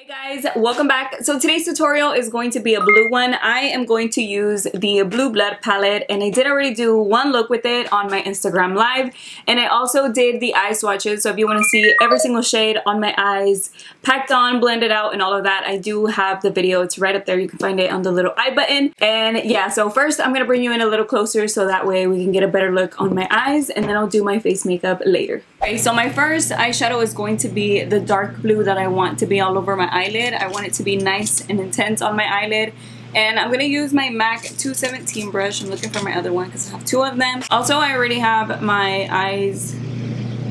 Hey guys, welcome back. So today's tutorial is going to be a blue one. I am going to use the Blue Blood palette, and I did already do one look with it on my Instagram live, and I also did the eye swatches. So if you want to see every single shade on my eyes packed on, blended out, and all of that, I do have the video. It's right up there. You can find it on the little I button. And yeah, so first I'm gonna bring you in a little closer so that way we can get a better look on my eyes, and then I'll do my face makeup later. Okay, so my first eyeshadow is going to be the dark blue that I want to be all over my eyelid. I want it to be nice and intense on my eyelid. And I'm going to use my MAC 217 brush. I'm looking for my other one because I have two of them. Also, I already have my eyes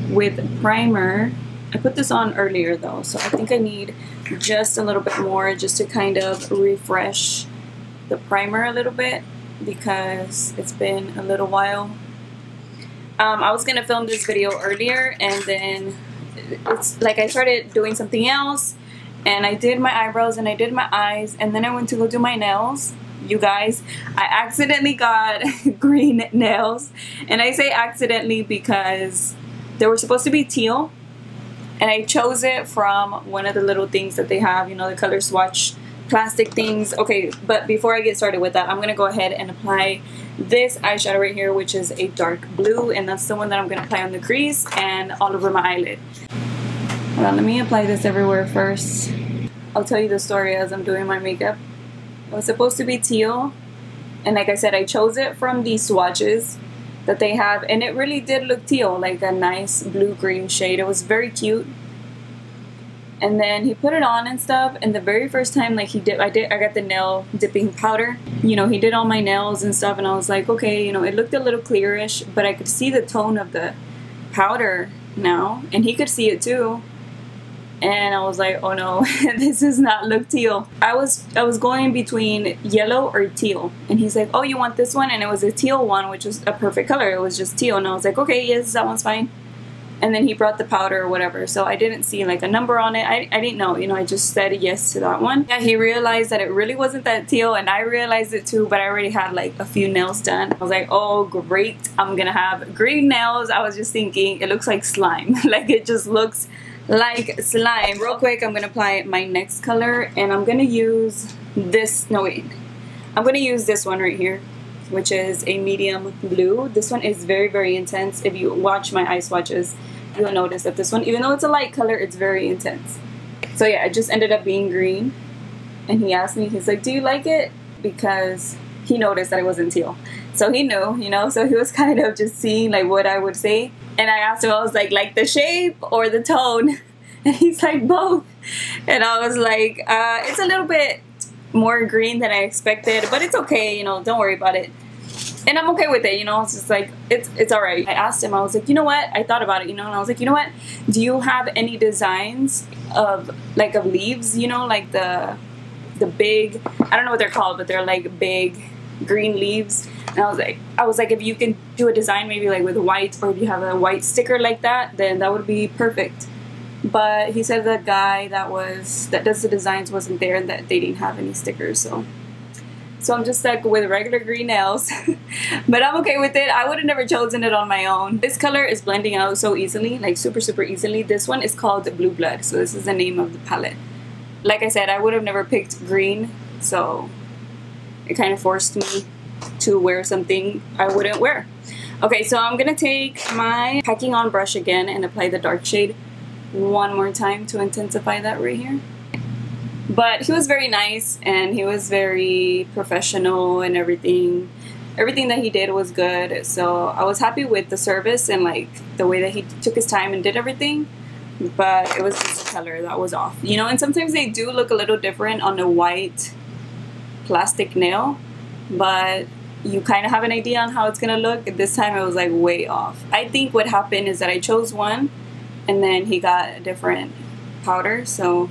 with primer. I put this on earlier though, so I think I need just a little bit more just to kind of refresh the primer a little bit because it's been a little while. I was gonna film this video earlier, and then it's like I started doing something else, and I did my eyebrows and I did my eyes, and then I went to go do my nails. You guys, I accidentally got green nails, and I say accidentally because they were supposed to be teal, and I chose it from one of the little things that they have, you know, the color swatch plastic things. Okay, but before I get started with that, I'm gonna go ahead and apply this eyeshadow right here, which is a dark blue, and that's the one that I'm gonna apply on the crease and all over my eyelid. Hold on, let me apply this everywhere first. I'll tell you the story as I'm doing my makeup. It was supposed to be teal, and like I said, I chose it from these swatches that they have, and it really did look teal, like a nice blue-green shade. It was very cute. And then he put it on and stuff, and the very first time, like, I got the nail dipping powder. You know, he did all my nails and stuff, and I was like, okay, you know, it looked a little clearish, but I could see the tone of the powder now, and he could see it too. And I was like, oh no, this does not look teal. I was going between yellow or teal, and he's like, oh, you want this one? And it was a teal one, which was a perfect color. It was just teal, and I was like, okay, yes, that one's fine. And then he brought the powder or whatever, so I didn't see like a number on it. I didn't know, you know, I just said yes to that one. Yeah, he realized that it really wasn't that teal, and I realized it too, but I already had like a few nails done. I was like, oh great, I'm gonna have green nails. I was just thinking it looks like slime. Like, it just looks like slime. Real quick, I'm gonna apply my next color, and I'm gonna use this, no wait, I'm gonna use this one right here, which is a medium blue. This one is very, very intense. If you watch my eye swatches, you'll notice that this one, even though it's a light color, it's very intense. So yeah, it just ended up being green. And he asked me, he's like, do you like it? Because he noticed that it wasn't teal. So he knew, you know, so he was kind of just seeing like what I would say. And I asked him, I was like the shape or the tone? And he's like, both. And I was like, it's a little bit more green than I expected, but it's okay, you know, don't worry about it. And I'm okay with it, you know, it's just like, it's alright. I asked him, I was like, you know what, I thought about it, you know, and I was like, you know what, do you have any designs of, like, of leaves, you know, like the big, I don't know what they're called, but they're like big green leaves. And I was like, if you can do a design maybe like with white, or if you have a white sticker like that, then that would be perfect. But he said the guy that does the designs wasn't there, and that they didn't have any stickers, so I'm just stuck with regular green nails. But I'm okay with it. I would have never chosen it on my own. This color is blending out so easily, like super, super easily. This one is called Blue Blood, so this is the name of the palette. Like I said, I would have never picked green, so it kind of forced me to wear something I wouldn't wear. Okay, so I'm gonna take my packing on brush again and apply the dark shade one more time to intensify that right here. But he was very nice, and he was very professional, and everything that he did was good. So I was happy with the service and like the way that he took his time and did everything. But it was just the color that was off, you know. And sometimes they do look a little different on a white plastic nail, but you kind of have an idea on how it's gonna look. This time it was like way off. I think what happened is that I chose one, and then he got a different powder, so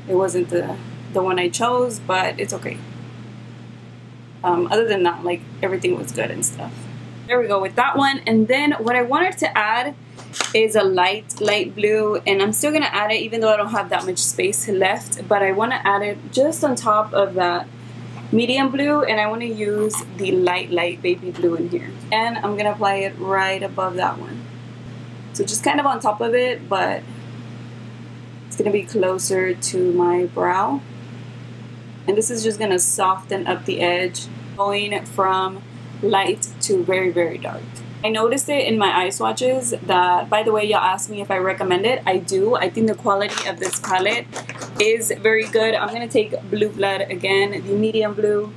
it wasn't the one I chose, but it's okay. Other than that, like, everything was good and stuff. There we go with that one. And then what I wanted to add is a light blue, and I'm still gonna add it even though I don't have that much space left, but I want to add it just on top of that medium blue, and I want to use the light baby blue in here, and I'm gonna apply it right above that one. So just kind of on top of it, but It's gonna be closer to my brow. And this is just gonna soften up the edge, going from light to very, very dark. I noticed it in my eye swatches that, by the way, y'all asked me if I recommend it. I do. I think the quality of this palette is very good. I'm gonna take Blue Blood again, the medium blue,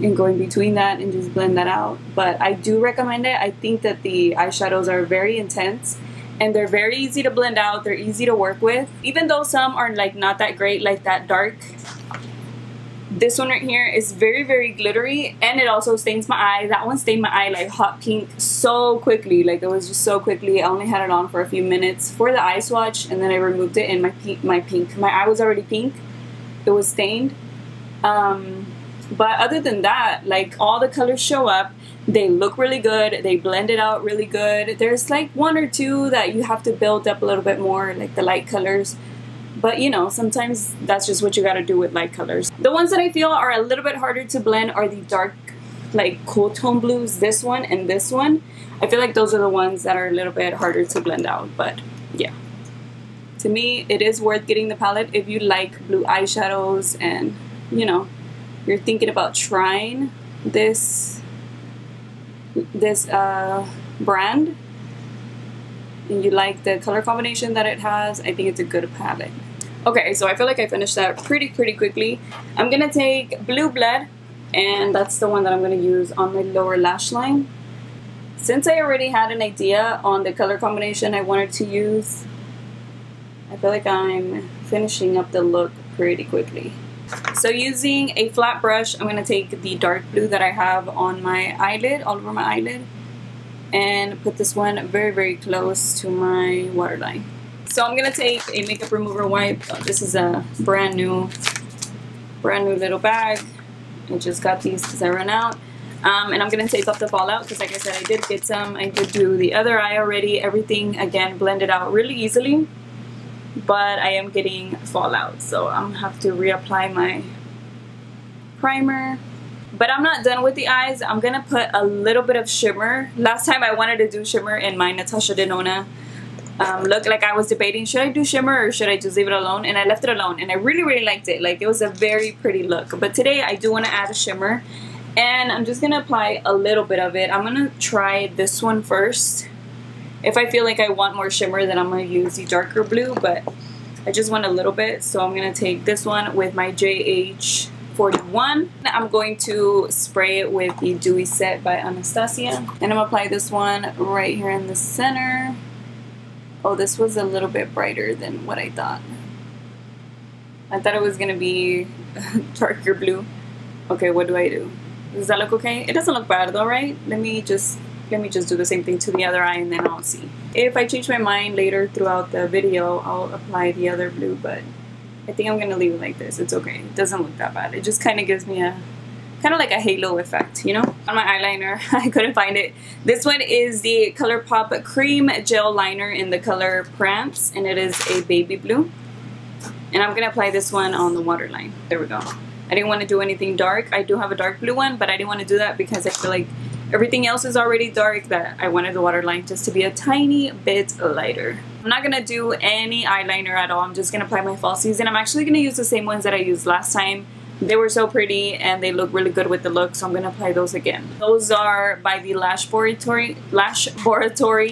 and go in between that and just blend that out. But I do recommend it. I think that the eyeshadows are very intense and they're very easy to blend out. They're easy to work with. Even though some are like not that great, like that dark, this one right here is very, very glittery, and it also stains my eye. That one stained my eye like hot pink so quickly. Like it was just so quickly. I only had it on for a few minutes for the eye swatch, and then I removed it, and my eye was already pink. It was stained. But other than that, like all the colors show up. They look really good. They blend it out really good. There's like one or two that you have to build up a little bit more, like the light colors. But you know, sometimes that's just what you gotta do with light colors. The ones that I feel are a little bit harder to blend are the dark, like cool tone blues, this one and this one. I feel like those are the ones that are a little bit harder to blend out, but yeah. To me, it is worth getting the palette if you like blue eyeshadows and, you know, you're thinking about trying this brand and you like the color combination that it has. I think it's a good palette. Okay, so I feel like I finished that pretty quickly. I'm gonna take Blue Blood, and that's the one that I'm gonna use on my lower lash line. Since I already had an idea on the color combination I wanted to use, I feel like I'm finishing up the look pretty quickly. So using a flat brush, I'm gonna take the dark blue that I have on my eyelid, all over my eyelid, and put this one very, very close to my waterline. So I'm gonna take a makeup remover wipe. This is a brand new little bag. I just got these because I ran out. And I'm gonna take off the fallout because, like I said, I did get some. I did do the other eye already. Everything again blended out really easily, but I am getting fallout, so I'm gonna have to reapply my primer. But I'm not done with the eyes. I'm gonna put a little bit of shimmer. Last time I wanted to do shimmer in my Natasha Denona look. Like I was debating, should I do shimmer or should I just leave it alone? And I left it alone, and I really liked it. Like it was a very pretty look. But today I do want to add a shimmer, and I'm just gonna apply a little bit of it. I'm gonna try this one first. If I feel like I want more shimmer, then I'm gonna use the darker blue, but I just want a little bit, so I'm gonna take this one with my JH41. I'm going to spray it with the Dewy Set by Anastasia, and I'm gonna apply this one right here in the center. Oh, this was a little bit brighter than what I thought. I thought it was gonna be darker blue. Okay, what do I do? Does that look okay? It doesn't look bad though, right? Let me just do the same thing to the other eye, and then I'll see. If I change my mind later throughout the video, I'll apply the other blue, but I think I'm gonna leave it like this. It's okay. It doesn't look that bad. It just kind of gives me a like a halo effect, you know? On my eyeliner, I couldn't find it. This one is the ColourPop Cream Gel Liner in the color Prance, and it is a baby blue. And I'm gonna apply this one on the waterline. There we go. I didn't want to do anything dark. I do have a dark blue one, but I didn't want to do that because I feel like everything else is already dark, that I wanted the waterline just to be a tiny bit lighter. I'm not gonna do any eyeliner at all. I'm just gonna apply my falsies, and I'm actually gonna use the same ones that I used last time. They were so pretty and they look really good with the look, so I'm gonna apply those again. Those are by the Lash Laboratory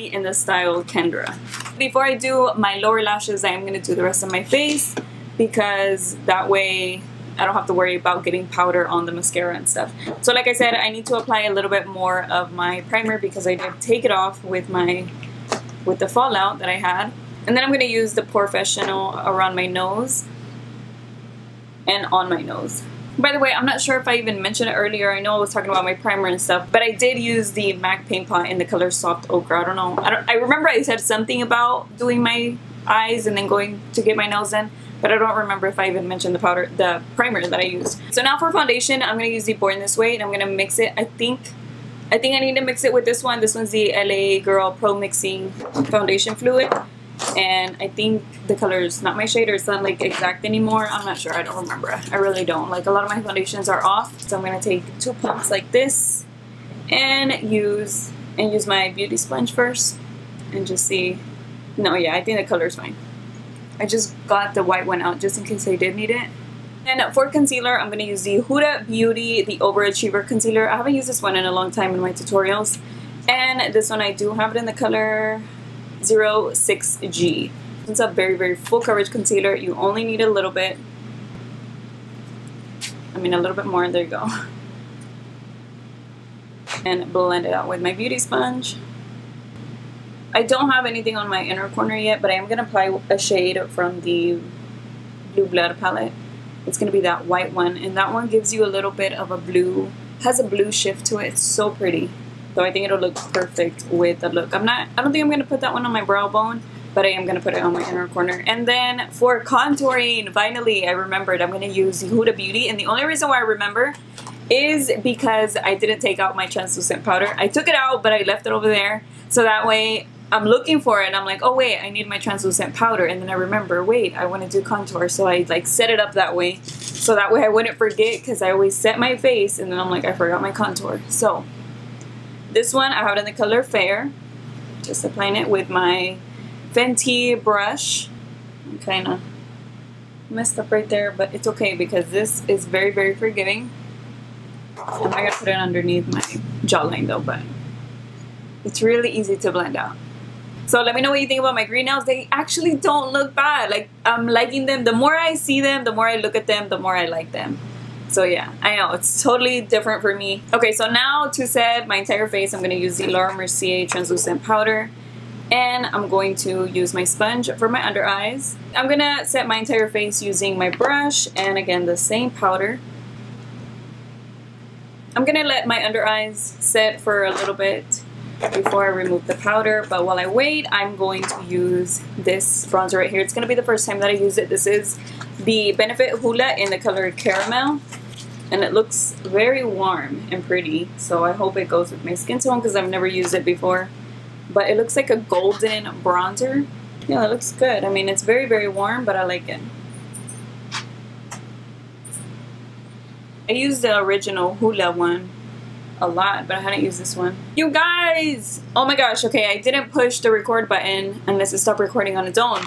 in the style Kendra. Before I do my lower lashes, I am gonna do the rest of my face, because that way I don't have to worry about getting powder on the mascara and stuff. So like I said, I need to apply a little bit more of my primer because I did take it off with the fallout that I had. And then I'm gonna use the Professional around my nose and on my nose. By the way, I'm not sure if I even mentioned it earlier. I know I was talking about my primer and stuff, but I did use the MAC Paint Pot in the color Soft Ochre. I don't know. I remember I said something about doing my eyes and then going to get my nose in, but I don't remember if I even mentioned the primer that I used. So now for foundation, I'm gonna use the Born This Way, and I'm gonna mix it. I think I need to mix it with this one. This one's the LA Girl Pro Mixing Foundation Fluid. And I think the color is not my shade, or it's not like exact anymore. I'm not sure. I don't remember. I really don't. Like a lot of my foundations are off. So I'm going to take 2 pumps like this and use my beauty sponge first and just see. No, yeah, I think the color is fine. I just got the white one out just in case I did need it. And for concealer, I'm going to use the Huda Beauty, the Overachiever Concealer. I haven't used this one in a long time in my tutorials. And this one I do have it in the color 06G. It's a very, very full coverage concealer. You only need a little bit. I mean a little bit more. There you go. And blend it out with my beauty sponge. I don't have anything on my inner corner yet, but I am going to apply a shade from the Blue Blood palette. It's going to be that white one, and that one gives you a little bit of a blue, has a blue shift to it. It's so pretty. So I think it'll look perfect with the look. I don't think I'm going to put that one on my brow bone, but I am going to put it on my inner corner. And then for contouring, finally I remembered I'm going to use the Huda Beauty, and the only reason why I remember is because I didn't take out my translucent powder. I took it out, but I left it over there, so that way I'm looking for it and I'm like, oh wait, I need my translucent powder, and then I remember, wait, I want to do contour, so I like set it up that way, so that way I wouldn't forget, because I always set my face and then I'm like, I forgot my contour. So this one I have it in the color Fair, just applying it with my Fenty brush. I'm kind of messed up right there, but it's okay because this is very, very forgiving. I'm not gonna put it underneath my jawline though, but it's really easy to blend out. So let me know what you think about my green nails. They actually don't look bad. Like, I'm liking them. The more I see them, the more I look at them, the more I like them. So yeah, I know, it's totally different for me. Okay, so now to set my entire face, I'm going to use the Laura Mercier translucent powder. And I'm going to use my sponge for my under eyes. I'm going to set my entire face using my brush and again the same powder. I'm going to let my under eyes set for a little bit before I remove the powder, but while I wait, I'm going to use this bronzer right here. It's going to be the first time that I use it. This is the Benefit Hoola in the color Caramel, and it looks very warm and pretty, so I hope it goes with my skin tone because I've never used it before. But it looks like a golden bronzer. Yeah, it looks good. I mean, it's very, very warm, but I like it. I used the original Hoola one a lot, but I hadn't used this one. You guys! Oh my gosh, okay, I didn't push the record button unless it stopped recording on its own.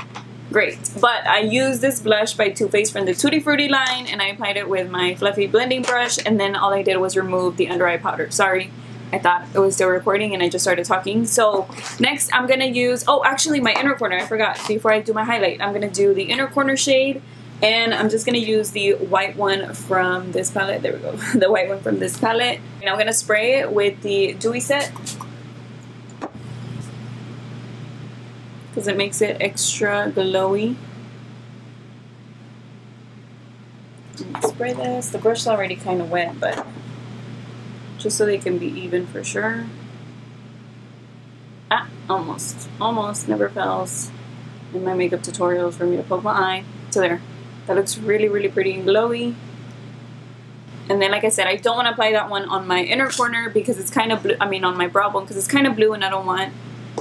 Great. But I used this blush by Too Faced from the Tutti Frutti line, and I applied it with my fluffy blending brush, and then all I did was remove the under eye powder. Sorry, I thought it was still recording and I just started talking. So next I'm gonna use, oh actually my inner corner, I forgot, before I do my highlight, I'm gonna do the inner corner shade. And I'm just going to use the white one from this palette. There we go. The white one from this palette. And I'm going to spray it with the Dewy Set, because it makes it extra glowy. Spray this. The brush is already kind of wet, but just so they can be even for sure. Ah, almost. Almost. Never fails in my makeup tutorials for me to poke my eye. So there. That looks really, really pretty and glowy. And then, like I said, I don't want to apply that one on my inner corner because it's kind of blue. I mean, on my brow bone because it's kind of blue and I don't want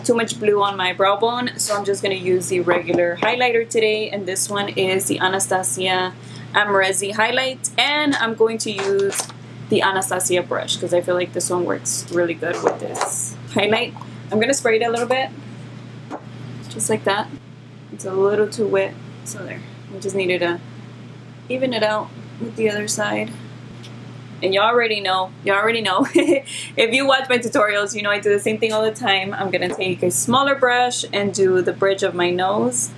too much blue on my brow bone. So I'm just going to use the regular highlighter today. And this one is the Anastasia Amorezi highlight. And I'm going to use the Anastasia brush because I feel like this one works really good with this highlight. I'm going to spray it a little bit. Just like that. It's a little too wet. So there. I just needed to even it out with the other side. And you already know, if you watch my tutorials, you know I do the same thing all the time. I'm going to take a smaller brush and do the bridge of my nose.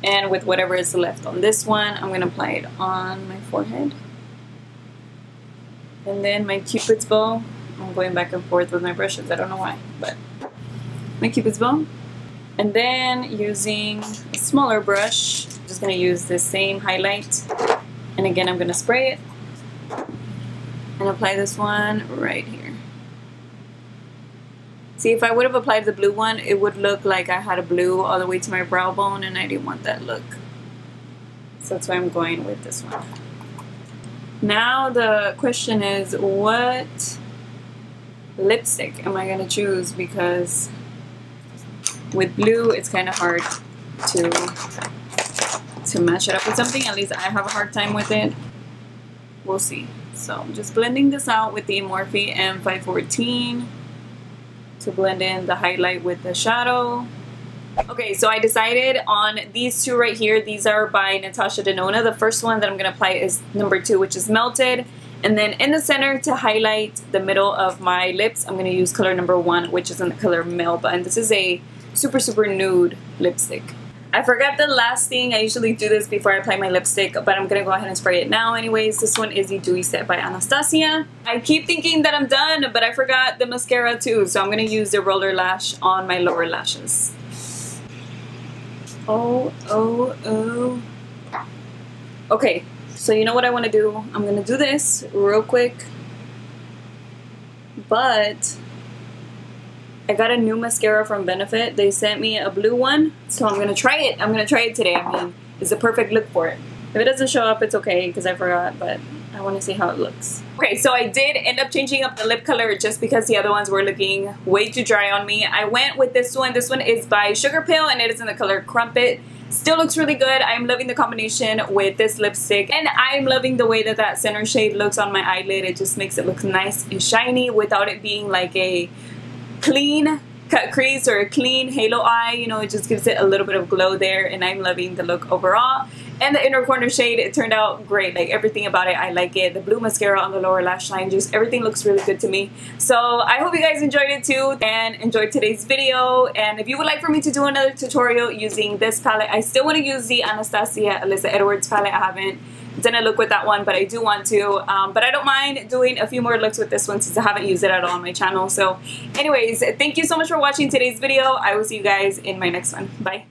And with whatever is left on this one, I'm going to apply it on my forehead. And then my Cupid's bow. I'm going back and forth with my brushes. I don't know why, but my Cupid's bow. And then using a smaller brush, I'm just going to use the same highlight. And again, I'm going to spray it. And apply this one right here. See, if I would have applied the blue one, it would look like I had a blue all the way to my brow bone, and I didn't want that look. So that's why I'm going with this one. Now the question is, what lipstick am I going to choose? Because with blue, it's kind of hard to match it up with something. At least I have a hard time with it. We'll see. So I'm just blending this out with the Morphe M514 to blend in the highlight with the shadow. Okay, so I decided on these two right here. These are by Natasha Denona. The first one that I'm going to apply is number 2, which is Melted. And then in the center to highlight the middle of my lips, I'm going to use color number 1, which is in the color Melba. And this is a super, super nude lipstick. I forgot the last thing. I usually do this before I apply my lipstick, but I'm going to go ahead and spray it now anyways. This one is the Dewy Set by Anastasia. I keep thinking that I'm done, but I forgot the mascara too. So I'm going to use the roller lash on my lower lashes. Oh. Okay, so you know what I want to do? I'm going to do this real quick, but I got a new mascara from Benefit. They sent me a blue one, so I'm going to try it. I'm going to try it today. I mean, it's a perfect look for it. If it doesn't show up, it's okay because I forgot, but I want to see how it looks. Okay, so I did end up changing up the lip color just because the other ones were looking way too dry on me. I went with this one. This one is by Sugar Pill, and it is in the color Crumpet. Still looks really good. I'm loving the combination with this lipstick, and I'm loving the way that that center shade looks on my eyelid. It just makes it look nice and shiny without it being like a clean cut crease or a clean halo eye. You know, it just gives it a little bit of glow there, and I'm loving the look overall. And the inner corner shade, it turned out great. Like everything about it, I like it. The blue mascara on the lower lash line, just everything looks really good to me. So I hope you guys enjoyed it too and enjoyed today's video. And if you would like for me to do another tutorial using this palette, I still want to use the Anastasia Alyssa Edwards palette. I haven't done a look with that one, but I do want to. But I don't mind doing a few more looks with this one since I haven't used it at all on my channel. So anyways, thank you so much for watching today's video. I will see you guys in my next one. Bye.